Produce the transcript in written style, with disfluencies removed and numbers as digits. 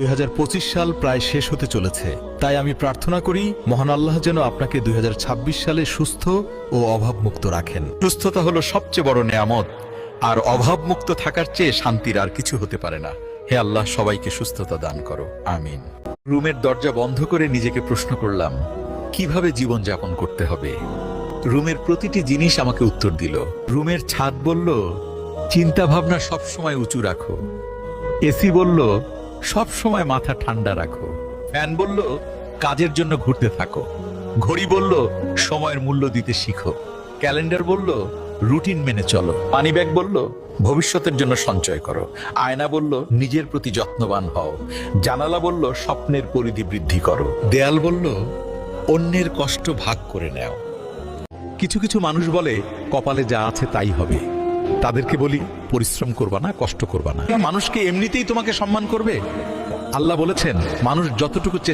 2025 সাল প্রায় শেষ হতে চলেছে, তাই আমি প্রার্থনা করি মহান আল্লাহ যেন আপনাকে 2026 সালে সুস্থ ও অভাবমুক্ত রাখেন। সুস্থতা হলো সবচেয়ে বড় নেয়ামত, আর অভাবমুক্ত থাকার চেয়ে শান্তির আর কিছু হতে পারে না। হে আল্লাহ, সবাইকে সুস্থতা দান করো, আমিন। রুমের দরজা বন্ধ করে নিজেকে প্রশ্ন করলাম, কিভাবে জীবন যাপন করতে হবে। রুমের প্রতিটি জিনিস আমাকে উত্তর দিল। রুমের ছাদ বলল, চিন্তা ভাবনা সবসময় উঁচু রাখো। এসি বলল, সব সময় মাথা ঠান্ডা রাখো। ফ্যান বলল, কাজের জন্য ঘুরতে থাকো। ঘড়ি বলল, সময়ের মূল্য দিতে শিখো। ক্যালেন্ডার বলল, রুটিন মেনে চলো। পানি ব্যাগ বলল, ভবিষ্যতের জন্য সঞ্চয় করো। আয়না বলল, নিজের প্রতি যত্নবান হও। জানালা বলল, স্বপ্নের পরিধি বৃদ্ধি করো। দেয়াল বলল, অন্যের কষ্ট ভাগ করে নাও। কিছু কিছু মানুষ বলে, কপালে যা আছে তাই হবে। তাদেরকে বলি, পরিশ্রম করবা না, কষ্ট করবা না, মানুষকে এমনিতেই তোমাকে সম্মান করবে। আল্লাহ বলেছেন, মানুষ যতটুকু চেষ্টা